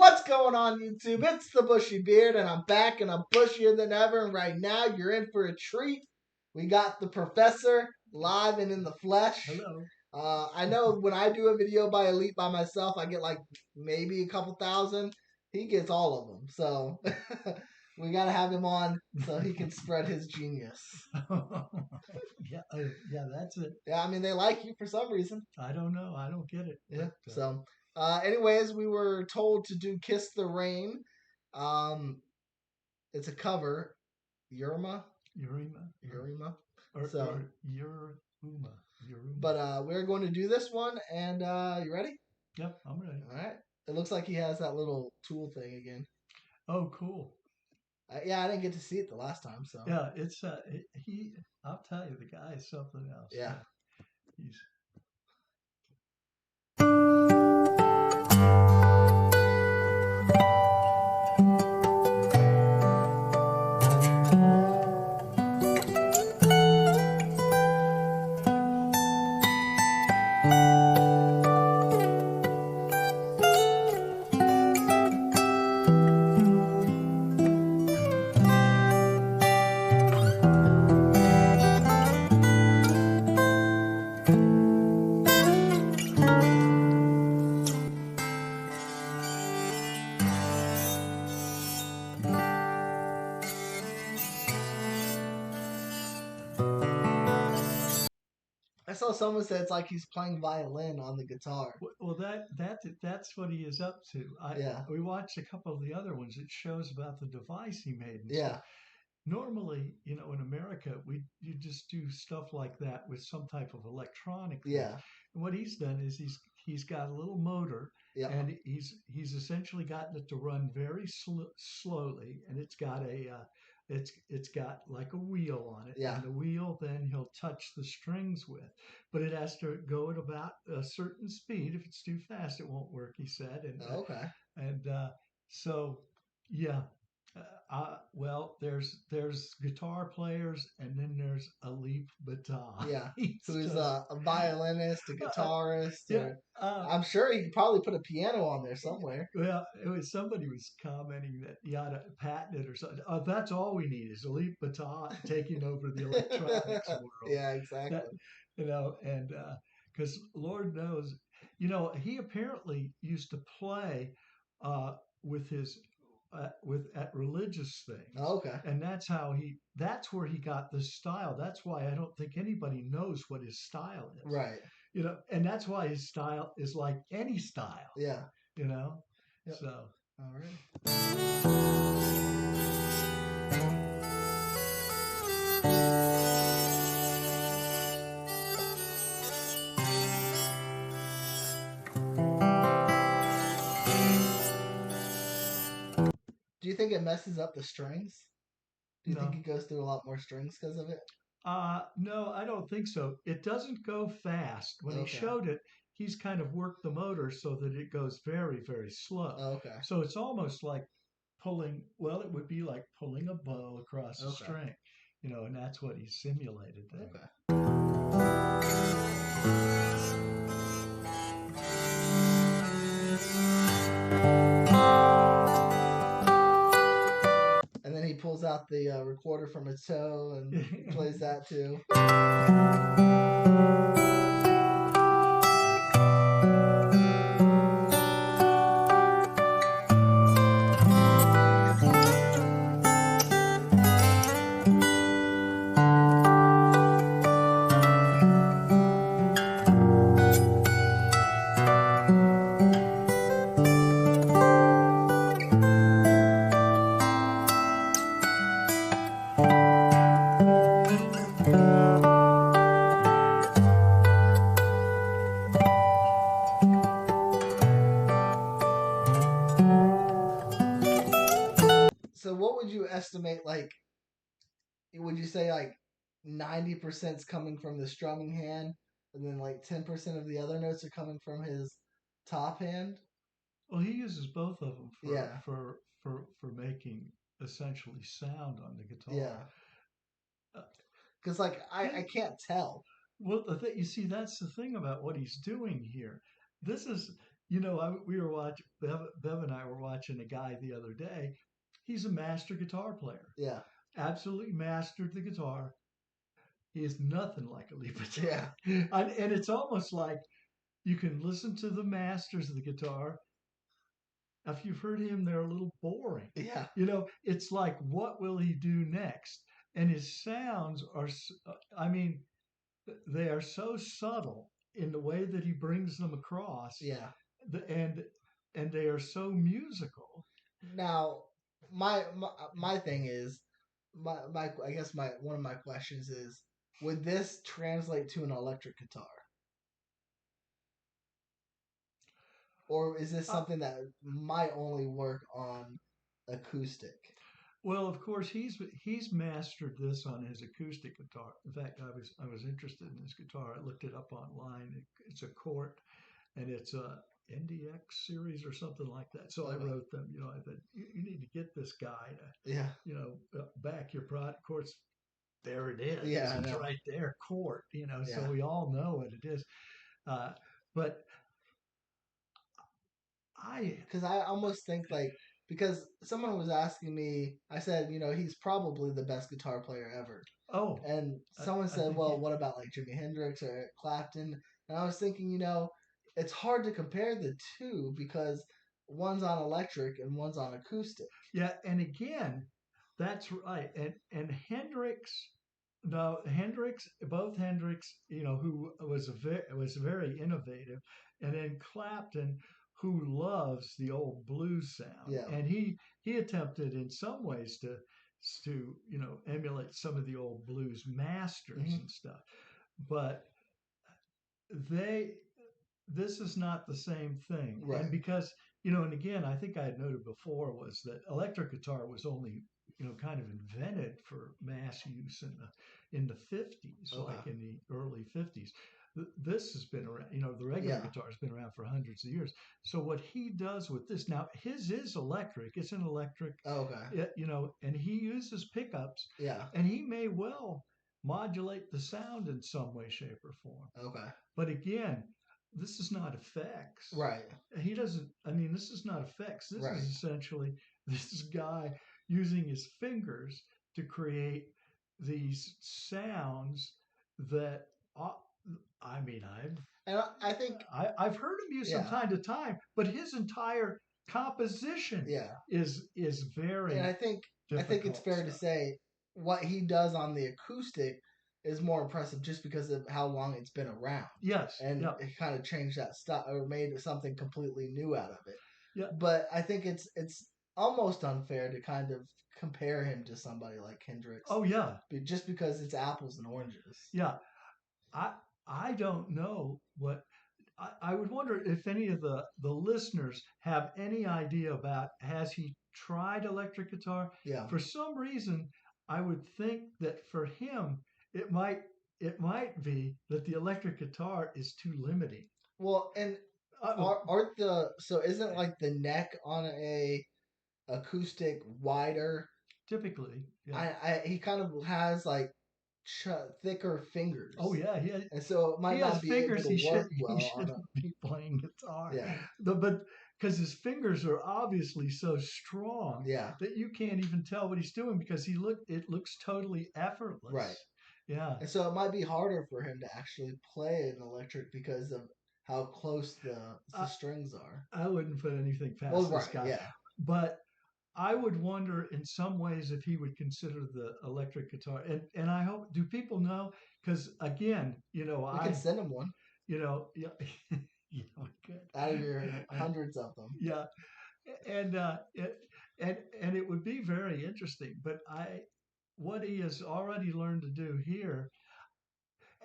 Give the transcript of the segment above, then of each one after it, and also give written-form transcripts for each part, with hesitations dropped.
What's going on, YouTube? It's the Bushy Beard, and I'm back, and I'm bushier than ever. And right now, you're in for a treat. We got the professor live and in the flesh. Hello. I know when I do a video by Alip by myself, I get like maybe a couple thousand. He gets all of them, so we gotta have him on so he can spread his genius. Yeah, that's it. Yeah, I mean they like you for some reason. I don't know. I don't get it. Yeah. But, So, anyways, we were told to do "Kiss the Rain." It's a cover, Yurima. Or So, Yuruma. but we're going to do this one, and you ready? Yep, I'm ready. All right. It looks like he has that little tool thing again. Oh, cool. Yeah, I didn't get to see it the last time, so Yeah, it's he. I'll tell you, the guy is something else. yeah. He's. I saw someone say it's like he's playing violin on the guitar. Well, that's what he is up to. Yeah. We watched a couple of the other ones. It shows about the device he made. And Yeah. stuff. Normally, in America, you just do stuff like that with some type of electronic thing. Yeah. And what he's done is he's got a little motor, Yeah. and he's essentially gotten it to run very slowly, and it's got it's got like a wheel on it, Yeah. and the wheel then he'll touch the strings with, but it has to go at about a certain speed. If it's too fast, it won't work. He said, and Okay. and so yeah. Well, there's guitar players, and then there's Alip Bata. Yeah. He's Who's just- a violinist, a guitarist. yeah. I'm sure he could probably put a piano on there somewhere. Well, somebody was commenting that you ought to patent it or something. That's all we need is Alip Bata taking over the electronics world. Yeah, exactly. And because Lord knows, he apparently used to play with his at religious things. Okay. And that's where he got this style. That's why I don't think anybody knows what his style is. Right. And that's why his style is like any style. Yeah. Yep. So. All right. Do you think it messes up the strings? Do you think it goes through a lot more strings because of it? No, I don't think so. It doesn't go fast. When he showed it, he's kind of worked the motor so that it goes very, very slow. Okay. So it's almost like pulling, well, it would be like pulling a bow across a string, and that's what he simulated there. Okay. And then he pulls out the recorder from his toe and plays that too. So what would you estimate, like, would you say like 90% is coming from the strumming hand, and then like 10% of the other notes are coming from his top hand? Well, he uses both of them Yeah. for making essentially sound on the guitar. Yeah. Because like I can't tell. Well, you see, that's the thing about what he's doing here. This is we were watching, Bev and I were watching a guy the other day. He's a master guitar player. Yeah. Absolutely mastered the guitar. He is nothing like Alip. Yeah. And it's almost like you can listen to the masters of the guitar. If you've heard him, they're a little boring. Yeah. It's like, what will he do next? And his sounds are, I mean, they are so subtle in the way that he brings them across. Yeah. And they are so musical. Now, my thing is, my I guess my one of my questions is, would this translate to an electric guitar? Or is this something that might only work on acoustic? Well, of course, he's mastered this on his acoustic guitar. In fact, I was interested in his guitar. I looked it up online. It's a Cort, and it's a NDX series or something like that. So I wrote them. I said, you need to get this guy to back your product. Of course, there it is. Yeah, it's right there, Cort. So we all know what it is. But because I almost think because someone was asking me, I said, he's probably the best guitar player ever. Oh. And someone said, well, what about like Jimi Hendrix or Eric Clapton? And I was thinking, it's hard to compare the two because one's on electric and one's on acoustic. Yeah, and again, that's right. And Hendrix, both Hendrix, who was very innovative, and then Clapton, who loves the old blues sound. Yeah. And he attempted in some ways to emulate some of the old blues masters and stuff. But this is not the same thing. Right. And because, and again, I think I had noted before was that electric guitar was only, kind of invented for mass use in the 50s, like in the early 50s. This has been around, the regular guitar has been around for hundreds of years. So what he does with this, now his is electric. It's an electric, and he uses pickups. Yeah. And he may well modulate the sound in some way, shape, or form. Okay. But again, this is not effects. Right. He doesn't, this is not effects. This is essentially this guy using his fingers to create these sounds that, I think I've heard him use from time to time, but his entire composition is very. And I think it's fair to say what he does on the acoustic is more impressive just because of how long it's been around. Yes. And it kind of changed that stuff or made something completely new out of it. Yeah. But I think it's almost unfair to kind of compare him to somebody like Hendrix. Oh yeah. Just because it's apples and oranges. Yeah. I don't know what I would wonder if any of the listeners have any idea about, has he tried electric guitar? Yeah. For some reason, I would think that for him, it might be that the electric guitar is too limiting. Well, and isn't like the neck on a acoustic wider? Typically, yeah. He kind of has like thicker fingers. Oh yeah, and so it might not be able to work well. He shouldn't be playing guitar. Yeah, but because his fingers are obviously so strong, that you can't even tell what he's doing because it looks totally effortless. Right. Yeah. And so it might be harder for him to actually play an electric because of how close the strings are. I wouldn't put anything past this guy. Yeah. But I would wonder in some ways if he would consider the electric guitar. And I hope, do people know? Because again, we can send him one. Yeah. Out of your hundreds of them. Yeah. And it would be very interesting. But what he has already learned to do here,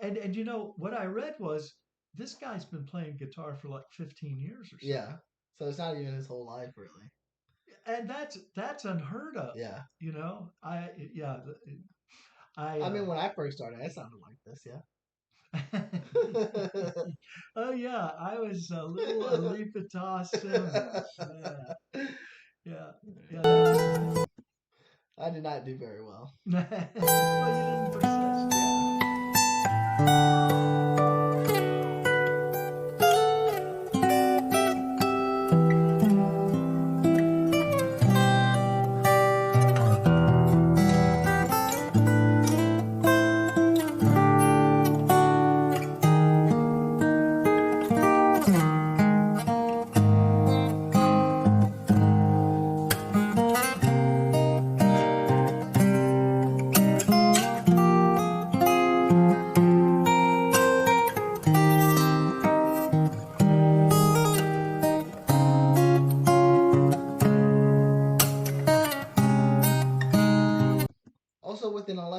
and what I read was this guy's been playing guitar for like 15 years or so. Yeah. So it's not even his whole life, really. And that's unheard of. Yeah. I mean, when I first started, I sounded like this. Yeah. Oh yeah, I was a little Alip Simmons. Yeah. I did not do very well. Well, you didn't persist. Yeah.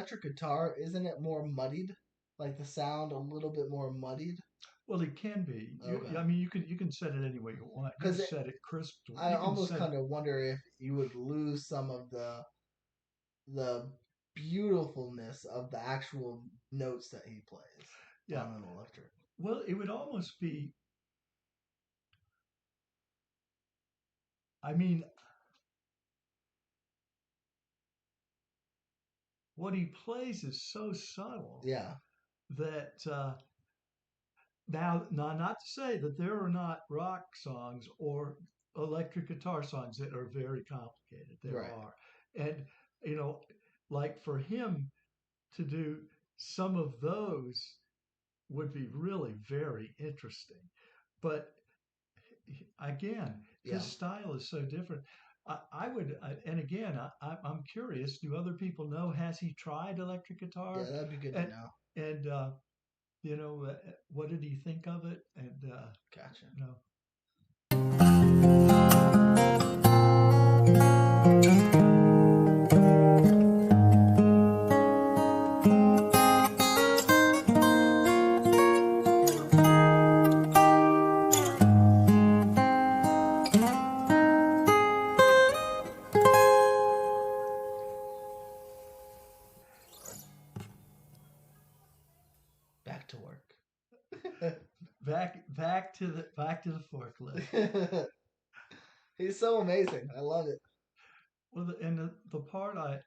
electric guitar, isn't it more muddied? Like the sound a little bit more muddied? Well, it can be. Okay. I mean, you can set it any way you want. You can Because set it crystal. I You can almost set it. kind of wonder if you would lose some of the beautifulness of the actual notes that he plays Yeah. on an electric. Well, it would almost be. I mean, what he plays is so subtle Yeah. that now, not to say that there are not rock songs or electric guitar songs that are very complicated. There Right. are, and you know, like for him to do some of those would be really very interesting. But again, his Yeah. style is so different. I would, and again, I'm curious. Do other people know? Has he tried electric Yeah, guitar? that'd be good to And know. and what did he think of it? And Gotcha. you know, Back to work. back to the forklift. He's so amazing. I love it. Well, and the part I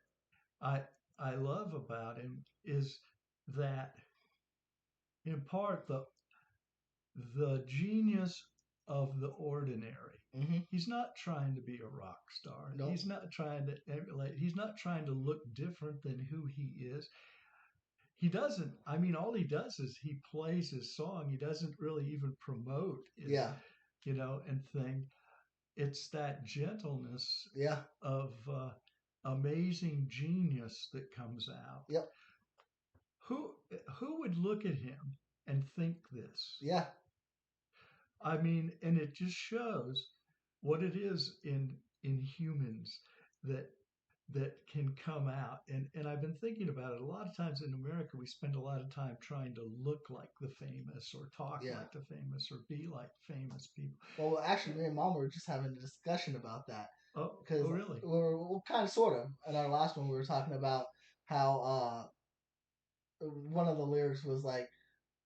I love about him is that in part the genius of the ordinary. Hmm. He's not trying to be a rock star. Nope. He's not trying to emulate. He's not trying to look different than who he is. He doesn't. I mean, all he does is he plays his song. He doesn't really even promote his, Yeah. and thing. It's that gentleness Yeah. of amazing genius that comes out. Yep. Who who would look at him and think this? Yeah. I mean, and it just shows what it is in humans that can come out. And I've been thinking about it. A lot of times in America, we spend a lot of time trying to look like the famous or talk Yeah. like the famous or be like famous people. Well, actually, me and Mom were just having a discussion about that Oh, because really? we're kind of sort of in our last one we were talking about how one of the lyrics was like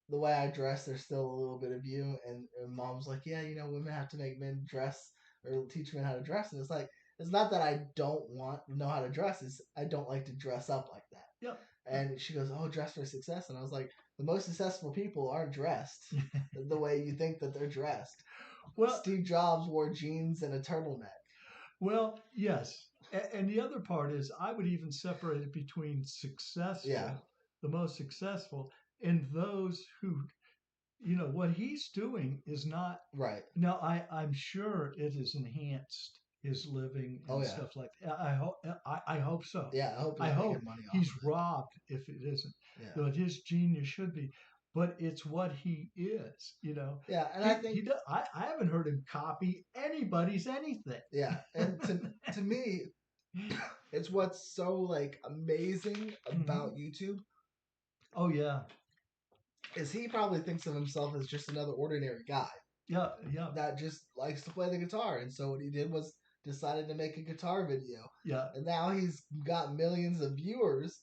the way I dress, there's still a little bit of you. And Mom's like, yeah, women have to make men dress or teach men how to dress. And it's like, it's not that I don't know how to dress. It's I don't like to dress up like that. Yeah. And she goes, oh, dress for success. And I was like, the most successful people aren't dressed the way you think that they're dressed. Well, Steve Jobs wore jeans and a turtleneck. well, yes. And the other part is I would even separate it between Yeah, the most successful, and those who, what he's doing is not. right. Now, I'm sure it has enhanced his living Oh, and yeah. stuff like that. I hope so. Yeah, I hope I he's hope making money off he's of robbed if it isn't. it. Yeah. But his genius should be. But it's what he is. Yeah, and I He think does, I haven't heard him copy anybody's anything. yeah, and to me, it's what's so like amazing Mhm. about YouTube Oh yeah, is he probably thinks of himself as just another ordinary guy yeah, yeah, that just likes to play the guitar. And so what he did was decided to make a guitar video. yeah. And now he's got millions of viewers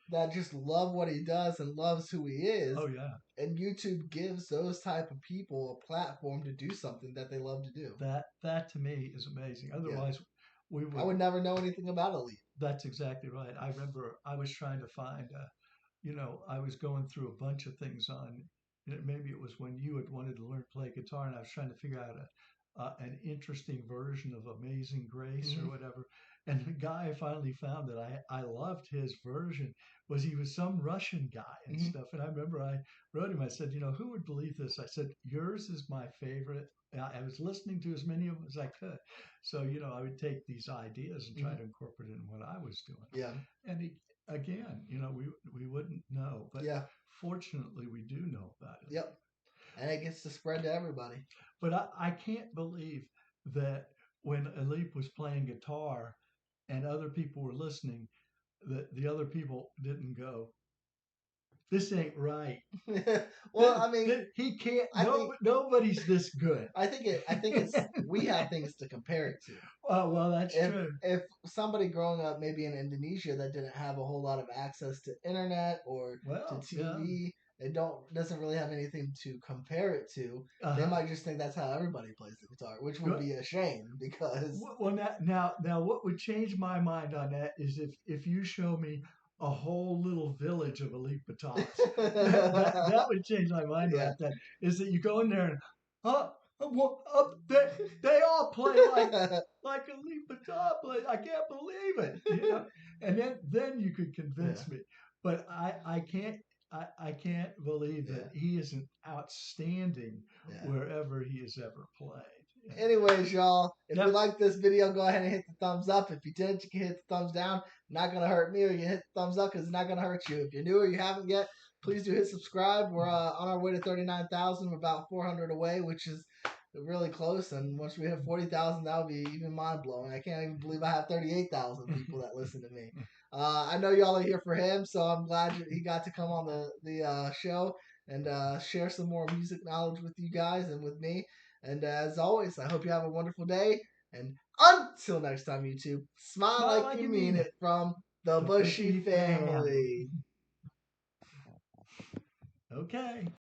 that just love what he does and loves who he is. Oh yeah. And YouTube gives those type of people a platform to do something that they love to do. That to me is amazing. Yeah. Otherwise, we I would. would never know anything about Alip. That's exactly right. I remember I was trying to find I was going through a bunch of things on, maybe it was when you had wanted to learn to play guitar, and I was trying to figure out an interesting version of Amazing Grace or Mm-hmm. whatever. And the guy I finally found that I loved his version was he was some Russian guy and Mm-hmm. stuff. And I remember I wrote him, I said, who would believe this? I said, yours is my favorite. I was listening to as many of them as I could. So, I would take these ideas and try Mm-hmm. to incorporate it in what I was doing. Yeah. And again, we wouldn't know, but Yeah. fortunately we do know about it. Yep. And it gets to spread to everybody. But I can't believe that when Alip was playing guitar and other people were listening, the other people didn't go, this ain't right. Well, I mean, He can't. I think Nobody's this good. I think it's we have things to compare it to. Well, that's If true. if somebody growing up maybe in Indonesia that didn't have a whole lot of access to internet or to Well, yeah. TV, they doesn't really have anything to compare it to. They Uh-huh. might just think that's how everybody plays the guitar, which would be a shame because Well, now, what would change my mind on that is if you show me a whole little village of Alip that would change my mind yeah. about that. Is that you go in there and they all play like Alip play. I can't believe it, you know. And then you could Yeah. convince me, but I can't. I can't believe Yeah. that he isn't outstanding Yeah. wherever he has ever played. Anyways, y'all, if you Yep. like this video, go ahead and hit the thumbs up. If you didn't, you can hit the thumbs down. Not gonna hurt me, or you can hit the thumbs up because it's not gonna hurt you. If you're new or you haven't yet, please do hit subscribe. We're on our way to 39,000. We're about 400 away, which is really close. And once we hit 40,000, that would be even mind blowing. I can't even believe I have 38,000 people that listen to me. I know y'all are here for him, so I'm glad he got to come on the show and share some more music knowledge with you guys and with me. And as always, I hope you have a wonderful day. And until next time, YouTube, smile Smile like like you you mean mean it it. from the The Bushy Bushy family. family. Okay.